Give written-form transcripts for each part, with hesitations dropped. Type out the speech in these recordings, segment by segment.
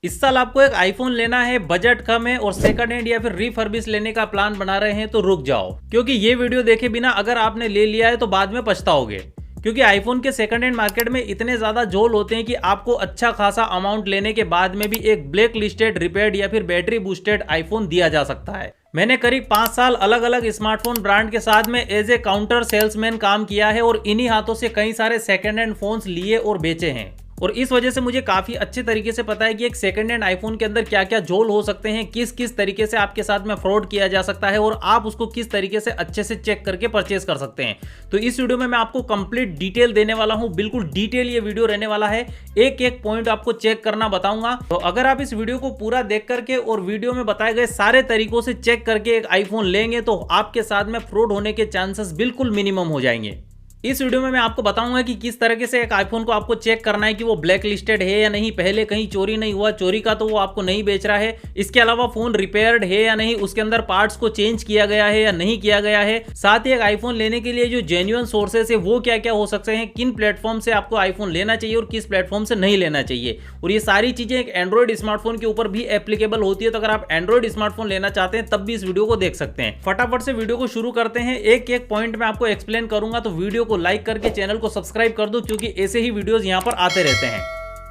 इस साल आपको एक आईफोन लेना है, बजट कम है और सेकंड हैंड या फिर रिफर्बिश लेने का प्लान बना रहे हैं तो रुक जाओ, क्योंकि ये वीडियो देखे बिना अगर आपने ले लिया है तो बाद में पछताओगे। क्योंकि आईफोन के सेकंड हैंड मार्केट में इतने ज्यादा झोल होते हैं कि आपको अच्छा खासा अमाउंट लेने के बाद में भी एक ब्लैक लिस्टेड, रिपेयर्ड या फिर बैटरी बूस्टेड आईफोन दिया जा सकता है। मैंने करीब 5 साल अलग अलग स्मार्टफोन ब्रांड के साथ में एज ए काउंटर सेल्समैन काम किया है और इन्हीं हाथों से कई सारे सेकंड हैंड फोन्स लिए और बेचे हैं, और इस वजह से मुझे काफी अच्छे तरीके से पता है कि एक सेकंड हैंड आईफोन के अंदर क्या क्या झोल हो सकते हैं, किस किस तरीके से आपके साथ में फ्रॉड किया जा सकता है और आप उसको किस तरीके से अच्छे से चेक करके परचेज कर सकते हैं। तो इस वीडियो में मैं आपको कंप्लीट डिटेल देने वाला हूं, बिल्कुल डिटेल ये वीडियो रहने वाला है, एक एक पॉइंट आपको चेक करना बताऊंगा। तो अगर आप इस वीडियो को पूरा देख करके और वीडियो में बताए गए सारे तरीकों से चेक करके एक आईफोन लेंगे तो आपके साथ में फ्रॉड होने के चांसेस बिल्कुल मिनिमम हो जाएंगे। इस वीडियो में मैं आपको बताऊंगा कि किस तरीके से एक आईफोन को आपको चेक करना है कि वो ब्लैक लिस्टेड है या नहीं, पहले कहीं चोरी नहीं हुआ, चोरी का तो वो आपको नहीं बेच रहा है, इसके अलावा फोन रिपेयर्ड है या नहीं, उसके अंदर पार्ट्स को चेंज किया गया है या नहीं किया गया है, साथ ही एक आईफोन लेने के लिए जो जेन्युइन सोर्सेस है वो क्या क्या हो सकते हैं, किन प्लेटफॉर्म से आपको आईफोन लेना चाहिए और किस प्लेटफॉर्म से नहीं लेना चाहिए, और ये सारी चीजें एक एंड्रॉइड स्मार्टफोन के ऊपर भी एप्लीकेबल होती है। तो अगर आप एंड्रॉइड स्मार्टफोन लेना चाहते हैं तब भी इस वीडियो को देख सकते हैं। फटाफट से वीडियो को शुरू करते हैं, एक एक पॉइंट में आपको एक्सप्लेन करूंगा, तो वीडियो को लाइक करके चैनल को सब्सक्राइब कर दो, क्योंकि ऐसे ही वीडियोस यहां पर आते रहते हैं।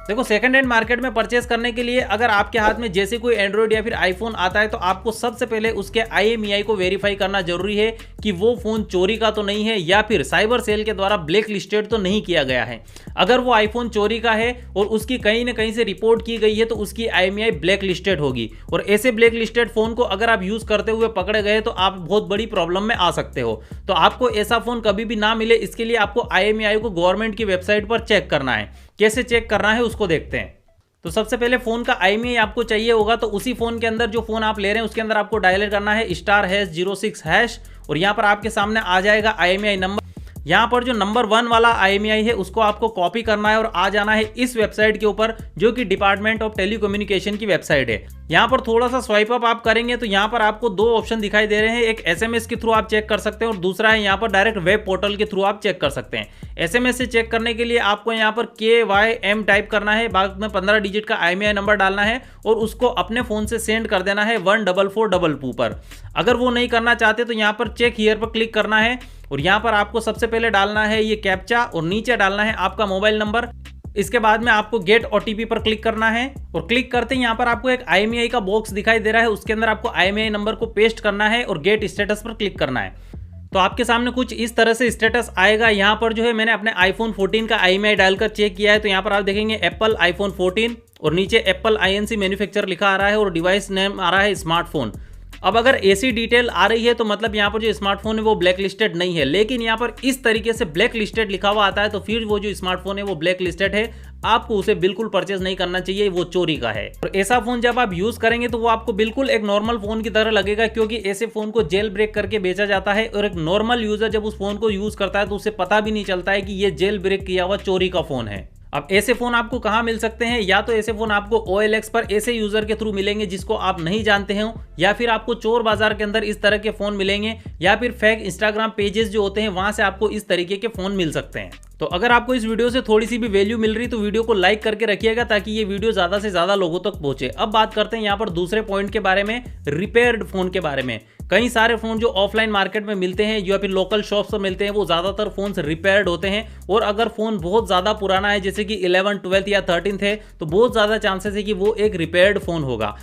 देखो, सेकंड हैंड मार्केट में परचेस करने के लिए अगर आपके हाथ में जैसे कोई एंड्रॉइड या फिर आईफोन आता है तो आपको सबसे पहले उसके IMEI को वेरीफाई करना जरूरी है कि वो फोन चोरी का तो नहीं है या फिर साइबर सेल के द्वारा ब्लैक लिस्टेड तो नहीं किया गया है। अगर वो आईफोन चोरी का है और उसकी कहीं ना कहीं से रिपोर्ट की गई है तो उसकी IMEI ब्लैक लिस्टेड होगी, और ऐसे ब्लैक लिस्टेड फोन को अगर आप यूज करते हुए पकड़े गए तो आप बहुत बड़ी प्रॉब्लम में आ सकते हो। तो आपको ऐसा फोन कभी भी ना मिले, इसके लिए आपको IMEI को गवर्नमेंट की वेबसाइट पर चेक करना है। कैसे चेक करना है उसको देखते हैं। तो सबसे पहले फोन का IMEI आपको चाहिए होगा, तो उसी फोन के अंदर जो फोन आप ले रहे हैं उसके अंदर आपको डायल करना है *#06#, और यहां पर आपके सामने आ जाएगा IMEI नंबर। यहां पर जो नंबर 1 वाला IMEI है उसको आपको कॉपी करना है और आ जाना है इस वेबसाइट के ऊपर, जो कि डिपार्टमेंट ऑफ टेलीकम्युनिकेशन की वेबसाइट है। यहां पर थोड़ा सा स्वाइप अप आप करेंगे तो यहां पर आपको 2 ऑप्शन दिखाई दे रहे हैं, एक SMS के थ्रू आप चेक कर सकते हैं और दूसरा है यहां पर डायरेक्ट वेब पोर्टल के थ्रू आप चेक कर सकते हैं। SMS से चेक करने के लिए आपको यहां पर KYM टाइप करना है, बाद में 15 डिजिट का IMEI नंबर डालना है और उसको अपने फोन से सेंड कर देना है 14422 पर। अगर वो नहीं करना चाहते तो यहां पर चेक हियर पर क्लिक करना है और यहां पर आपको सबसे पहले डालना है ये कैप्चा और नीचे डालना है आपका मोबाइल नंबर। इसके बाद में आपको गेट OTP पर क्लिक करना है और क्लिक करते ही यहां पर आपको एक IMEI का बॉक्स दिखाई दे रहा है, उसके अंदर आपको IMEI नंबर को पेस्ट करना है और गेट स्टेटस पर क्लिक करना है। तो आपके सामने कुछ इस तरह से स्टेटस आएगा। यहाँ पर जो है मैंने अपने iPhone 14 का IMEI डालकर चेक किया है, तो यहाँ पर आप देखेंगे एप्पल iPhone 14 और नीचे एप्पल INC मैन्युफैक्चर लिखा आ रहा है और डिवाइस नेम आ रहा है स्मार्टफोन। अब अगर ऐसी डिटेल आ रही है तो मतलब यहाँ पर जो स्मार्टफोन है वो ब्लैक लिस्टेड नहीं है, लेकिन यहाँ पर इस तरीके से ब्लैक लिस्टेड लिखा हुआ आता है तो फिर वो जो स्मार्टफोन है वो ब्लैक लिस्टेड है, आपको उसे बिल्कुल परचेज नहीं करना चाहिए, वो चोरी का है। और ऐसा फोन जब आप यूज करेंगे तो वो आपको बिल्कुल एक नॉर्मल फोन की तरह लगेगा, क्योंकि ऐसे फोन को जेल ब्रेक करके बेचा जाता है और एक नॉर्मल यूजर जब उस फोन को यूज करता है तो उसे पता भी नहीं चलता है कि ये जेल ब्रेक किया हुआ चोरी का फोन है। अब ऐसे फोन आपको कहां मिल सकते हैं, या तो ऐसे फोन आपको OLX पर ऐसे यूजर के थ्रू मिलेंगे जिसको आप नहीं जानते हो, या फिर आपको चोर बाजार के अंदर इस तरह के फोन मिलेंगे, या फिर फेक इंस्टाग्राम पेजेस जो होते हैं वहां से आपको इस तरीके के फोन मिल सकते हैं। तो अगर आपको इस वीडियो से थोड़ी सी भी वैल्यू मिल रही तो वीडियो को लाइक करके रखिएगा ताकि ये वीडियो ज्यादा से ज्यादा लोगों तक पहुंचे। अब बात करते हैं यहाँ पर दूसरे पॉइंट के बारे में, रिपेयर्ड फोन के बारे में। कई सारे फोन जो ऑफलाइन मार्केट में मिलते हैं या फिर लोकल शॉप्स पर मिलते हैं वो ज्यादातर फोन रिपेयर्ड होते हैं, और अगर फोन बहुत ज्यादा पुराना है जैसे कि 11, 12 या 13 है तो बहुत ज्यादा चांसेस है कि वो एक रिपेयर्ड फोन होगा।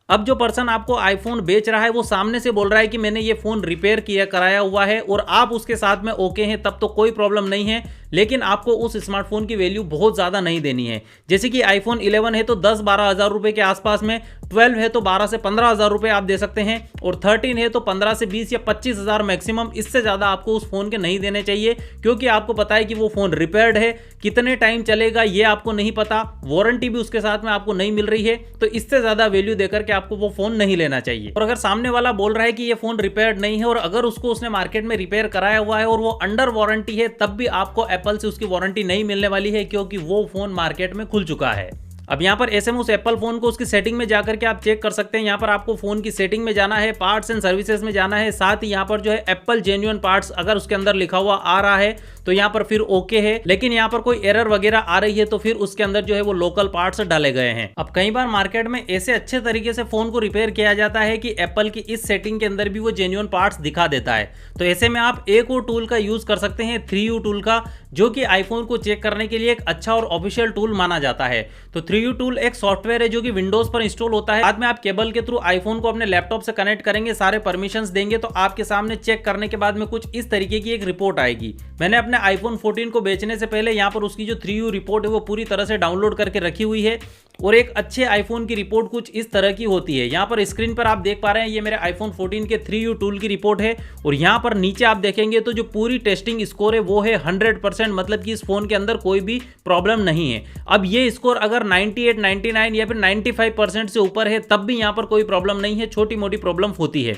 अब जो पर्सन आपको आईफोन बेच रहा है वो सामने से बोल रहा है कि मैंने ये फोन रिपेयर किया कराया हुआ है और आप उसके साथ में ओके हैं तब तो कोई प्रॉब्लम नहीं है, लेकिन आपको उस स्मार्टफोन की वैल्यू बहुत ज़्यादा नहीं देनी है। जैसे कि आईफोन 11 है तो 10-12 हज़ार रुपये के आसपास में, 12 है तो 12 से 15 हज़ार रुपये आप दे सकते हैं, और 13 है तो 15 से 20 या 25 हज़ार मैक्सिमम, इससे ज़्यादा आपको उस फोन के नहीं देने चाहिए, क्योंकि आपको पता है कि वो फोन रिपेयर्ड है, कितने टाइम चलेगा ये आपको नहीं पता, वारंटी भी उसके साथ में आपको नहीं मिल रही है, तो इससे ज़्यादा वैल्यू देकर के आपको वो फोन नहीं लेना चाहिए। और अगर सामने वाला बोल रहा है कि ये फोन रिपेयर्ड नहीं है और अगर उसको उसने मार्केट में रिपेयर कराया हुआ है और वो अंडर वारंटी है, तब भी आपको एप्पल से उसकी वारंटी नहीं मिलने वाली है, क्योंकि वो फोन मार्केट में खुल चुका है। अब यहाँ पर ऐसे में उस एप्पल फोन को उसकी सेटिंग में जाकर के आप चेक कर सकते हैं। यहाँ पर आपको फोन की सेटिंग में जाना है, पार्ट्स एंड सर्विसेज में जाना है, साथ ही यहाँ पर जो है एप्पल जेन्युइन पार्ट्स अगर उसके अंदर लिखा हुआ आ रहा है तो यहाँ पर फिर ओके है। लेकिन यहाँ पर कोई एरर वगैरह आ रही है तो फिर उसके अंदर जो है वो लोकल पार्ट्स डाले गए हैं। अब कई बार मार्केट में ऐसे अच्छे तरीके से फोन को रिपेयर किया जाता है कि एप्पल की इस सेटिंग के अंदर भी वो जेन्युइन पार्ट्स दिखा देता है। तो ऐसे में आप एक और टूल का यूज कर सकते हैं, 3U टूल का, जो कि आईफोन को चेक करने के लिए एक अच्छा और ऑफिशियल टूल माना जाता है। तो 3U टूल एक सॉफ्टवेयर है जो कि विंडोज पर इंस्टॉल होता है। बाद में आप केबल के थ्रू आईफोन को अपने लैपटॉप से कनेक्ट करेंगे, सारे परमिशंस देंगे तो आपके सामने चेक करने के बाद में कुछ इस तरीके की एक रिपोर्ट आएगी। मैंने अपने आईफोन 14 को बेचने से पहले यहाँ पर उसकी जो 3U रिपोर्ट है वो पूरी तरह से डाउनलोड करके रखी हुई है और एक अच्छे आईफोन की रिपोर्ट कुछ इस तरह की होती है। यहाँ पर स्क्रीन पर आप देख पा रहे हैं ये मेरे आईफोन 14 के 3U टूल की रिपोर्ट है और यहाँ पर नीचे आप देखेंगे तो जो पूरी टेस्टिंग स्कोर है वो है 100%, मतलब कि इस फोन के अंदर कोई भी प्रॉब्लम नहीं है। अब ये स्कोर अगर 98, 99 या फिर 95% से ऊपर है तब भी यहाँ पर कोई प्रॉब्लम नहीं है, छोटी मोटी प्रॉब्लम होती है।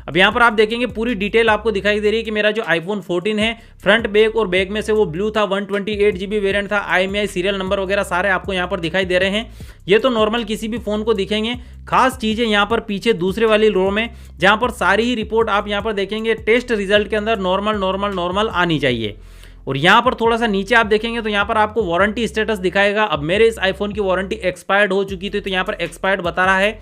अब यहाँ पर आप देखेंगे पूरी डिटेल आपको दिखाई दे रही है कि मेरा जो आईफोन 14 है, फ्रंट बैक और बैक में से वो ब्लू था, 128GB वेरिएंट था, IMEI सीरियल नंबर वगैरह सारे आपको यहाँ पर दिखाई दे रहे हैं। ये तो नॉर्मल किसी भी फोन को दिखेंगे। खास चीजें यहाँ पर पीछे दूसरे वाली रो में जहाँ पर सारी ही रिपोर्ट आप यहाँ पर देखेंगे टेस्ट रिजल्ट के अंदर नॉर्मल नॉर्मल नॉर्मल आनी चाहिए। और यहाँ पर थोड़ा सा नीचे आप देखेंगे तो यहाँ पर आपको वारंटी स्टेटस दिखाएगा। अब मेरे इस आईफोन की वारंटी एक्सपायर्ड हो चुकी थी तो यहाँ पर एक्सपायर्ड बता रहा है।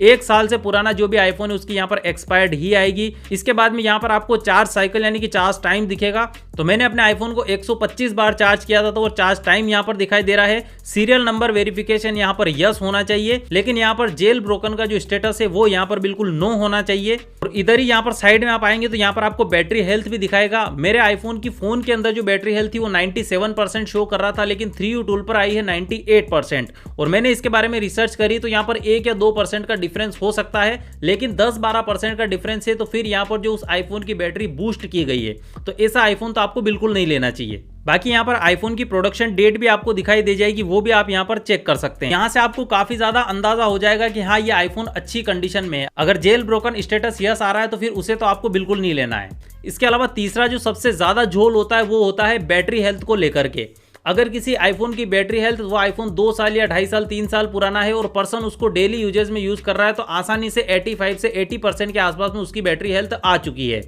1 साल से पुराना जो भी आईफोन है उसकी यहाँ पर एक्सपायर्ड ही आएगी। इसके बाद में यहाँ पर आपको चार्ज साइकिल यानी कि चार्ज टाइम दिखेगा। तो मैंने अपने आईफोन को 125 बार चार्ज किया था तो वो चार्ज टाइम यहाँ पर दिखाई दे रहा है। सीरियल नंबर वेरिफिकेशन यहाँ पर यस होना चाहिए, लेकिन यहाँ पर जेल ब्रोकन का जो स्टेटस है वो यहाँ पर बिल्कुल नो होना चाहिए। और इधर ही यहाँ पर साइड में आप आएंगे तो यहाँ पर आपको बैटरी हेल्थ भी दिखाएगा। मेरे आईफोन की फोन के अंदर जो बैटरी हेल्थ थी वो 97% शो कर रहा था, लेकिन 3U टूल पर आई है 98%। और मैंने इसके बारे में रिसर्च करी तो यहाँ पर 1 या 2% का डिफरेंस हो सकता है, लेकिन 10-12% का डिफरेंस है तो फिर यहाँ पर जो उस आईफोन की बैटरी बूस्ट की गई है तो ऐसा आईफोन तो आपको बिल्कुल नहीं लेना चाहिए। बाकी यहाँ पर आईफोन की प्रोडक्शन डेट भी आपको दिखाई दे जाएगी, वो भी आप यहाँ पर चेक कर सकते हैं। यहाँ से आपको काफी ज्यादा अंदाजा हो जाएगा कि हाँ ये आईफोन अच्छी कंडीशन में है। अगर जेल ब्रोकन स्टेटस यस आ रहा है तो फिर उसे तो आपको बिल्कुल नहीं लेना है। इसके अलावा तीसरा जो सबसे ज्यादा झोल होता है वो होता है बैटरी हेल्थ को लेकर के। अगर किसी आईफोन की बैटरी हेल्थ वो आईफोन 2 साल या 2.5 साल 3 साल पुराना है और पर्सन उसको डेली यूजेज में यूज कर रहा है तो आसानी से 85 से 80% के आसपास में उसकी बैटरी हेल्थ आ चुकी है।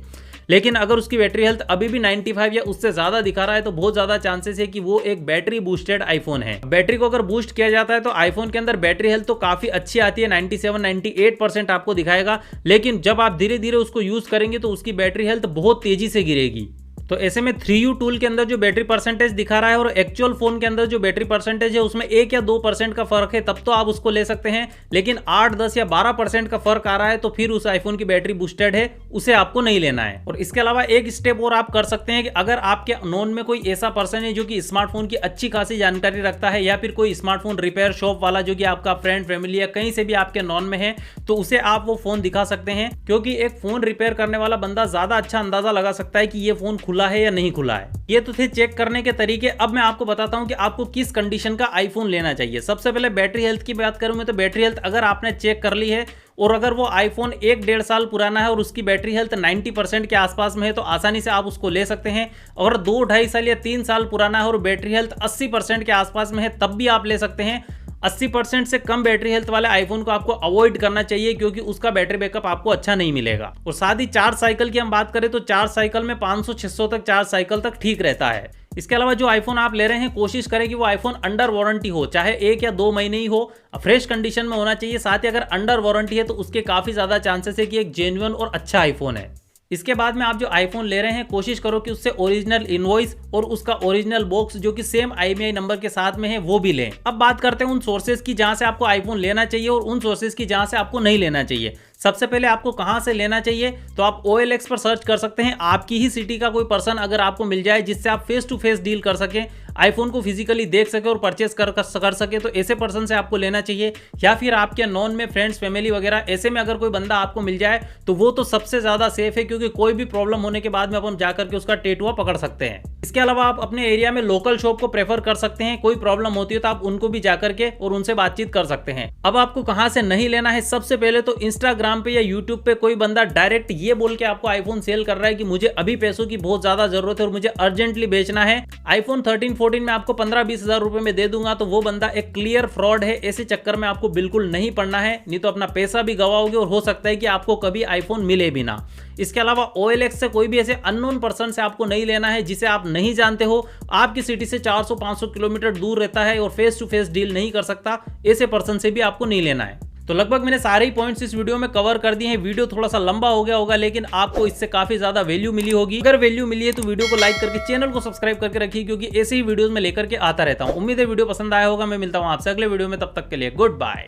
लेकिन अगर उसकी बैटरी हेल्थ अभी भी 95 या उससे ज्यादा दिखा रहा है तो बहुत ज्यादा चांसेस है कि वो एक बैटरी बूस्टेड आईफोन है। बैटरी को अगर बूस्ट किया जाता है तो आईफोन के अंदर बैटरी हेल्थ तो काफी अच्छी आती है, 97-98% आपको दिखाएगा। लेकिन जब आप धीरे धीरे उसको यूज करेंगे तो उसकी बैटरी हेल्थ बहुत तेजी से गिरेगी। तो ऐसे में 3U टूल के अंदर जो बैटरी परसेंटेज दिखा रहा है और एक्चुअल फोन के अंदर जो बैटरी परसेंटेज है उसमें 1 या 2% का फर्क है तब तो आप उसको ले सकते हैं। लेकिन 8, 10 या 12% का फर्क आ रहा है तो फिर उस आईफोन की बैटरी बूस्टेड है, उसे आपको नहीं लेना है। और इसके अलावा एक स्टेप और आप कर सकते हैं कि अगर आपके नोन में कोई ऐसा पर्सन है जो कि स्मार्टफोन की अच्छी खासी जानकारी रखता है या फिर कोई स्मार्टफोन रिपेयर शॉप वाला जो कि आपका फ्रेंड, फैमिली या कहीं से भी आपके नॉन में है तो उसे आप वो फोन दिखा सकते हैं, क्योंकि एक फोन रिपेयर करने वाला बंदा ज्यादा अच्छा अंदाजा लगा सकता है कि ये फोन खुला है या नहीं खुला है। ये तो थे चेक करने के तरीके। अब मैं आपको बताता हूं कि आपको किस कंडीशन का आईफोन लेना चाहिए। सबसे पहले बैटरी हेल्थ की बात करूं मैं तो बैटरी हेल्थ अगर आपने चेक कर ली है और अगर वो आईफोन 1-1.5 साल पुराना है और उसकी बैटरी हेल्थ 90% के आसपास में है तो आसानी से आप उसको ले सकते हैं। अगर 2-2.5 साल या 3 साल पुराना है और बैटरी हेल्थ 80% के आसपास में है तब भी आप ले सकते हैं। 80% से कम बैटरी हेल्थ वाले आईफोन को आपको अवॉइड करना चाहिए, क्योंकि उसका बैटरी बैकअप आपको अच्छा नहीं मिलेगा। और साथ ही चार्ज साइकिल की हम बात करें तो चार्ज साइकिल में 500-600 तक चार्ज साइकिल तक ठीक रहता है। इसके अलावा जो आईफोन आप ले रहे हैं कोशिश करें कि वो आईफोन अंडर वारंटी हो, चाहे 1 या 2 महीने ही हो, फ्रेश कंडीशन में होना चाहिए। साथ ही अगर अंडर वारंटी है तो उसके काफी ज्यादा चांसेस है कि एक जेन्युइन और अच्छा आईफोन है। इसके बाद में आप जो आईफोन ले रहे हैं कोशिश करो कि उससे ओरिजिनल इनवॉइस और उसका ओरिजिनल बॉक्स जो कि सेम IMEI नंबर के साथ में है वो भी लें। अब बात करते हैं उन सोर्सेज की जहां से आपको आईफोन लेना चाहिए और उन सोर्सेज की जहां से आपको नहीं लेना चाहिए। सबसे पहले आपको कहां से लेना चाहिए तो आप OLX पर सर्च कर सकते हैं। आपकी ही सिटी का कोई पर्सन अगर आपको मिल जाए जिससे आप फेस टू फेस डील कर सकें, आईफोन को फिजिकली देख सके और परचेस कर सके, तो ऐसे पर्सन से आपको लेना चाहिए। या फिर आपके नॉन में फ्रेंड्स, फैमिली वगैरह ऐसे में अगर कोई बंदा आपको मिल जाए तो वो तो सबसे ज्यादा सेफ है, क्योंकि कोई भी प्रॉब्लम होने के बाद में अपन जाकर के उसका टेटुआ पकड़ सकते हैं। इसके अलावा आप अपने एरिया में लोकल शॉप को प्रेफर कर सकते हैं। कोई प्रॉब्लम होती है तो आप उनको भी जाकर के और उनसे बातचीत कर सकते हैं। अब आपको कहां से नहीं लेना है, सबसे पहले तो इंस्टाग्राम पे या यूट्यूब पे कोई बंदा डायरेक्ट ये बोल के आपको आईफोन सेल कर रहा है कि मुझे अभी पैसों की बहुत ज्यादा जरूरत है और मुझे अर्जेंटली बेचना है। आईफोन 13, 14 में आपको 15-20 हजार रुपए में दे दूंगा तो वो बंदा एक क्लियर फ्रॉड है। ऐसे चक्कर में आपको बिल्कुल नहीं पड़ना है, नहीं तो अपना पैसा भी गवाओगे और हो सकता है कि आपको कभी आईफोन मिले भी ना। इसके अलावा OLX से कोई भी ऐसे अननोन पर्सन से आपको नहीं लेना है जिसे आप नहीं जानते हो, आपकी सिटी से 400-500 किलोमीटर दूर रहता है और फेस टू फेस डील नहीं कर सकता, ऐसे पर्सन से भी आपको नहीं लेना है। तो लगभग मैंने सारे ही पॉइंट्स इस वीडियो में कवर कर दिए हैं। वीडियो थोड़ा सा लंबा हो गया होगा, लेकिन आपको इससे काफी ज्यादा वैल्यू मिली होगी। अगर वैल्यू मिली है तो वीडियो को लाइक करके चैनल को सब्सक्राइब करके रखिए, क्योंकि ऐसे ही वीडियोस में लेकर के आता रहता हूं। उम्मीद है वीडियो पसंद आया होगा। मैं मिलता हूं आपसे अगले वीडियो में, तब तक के लिए गुड बाय।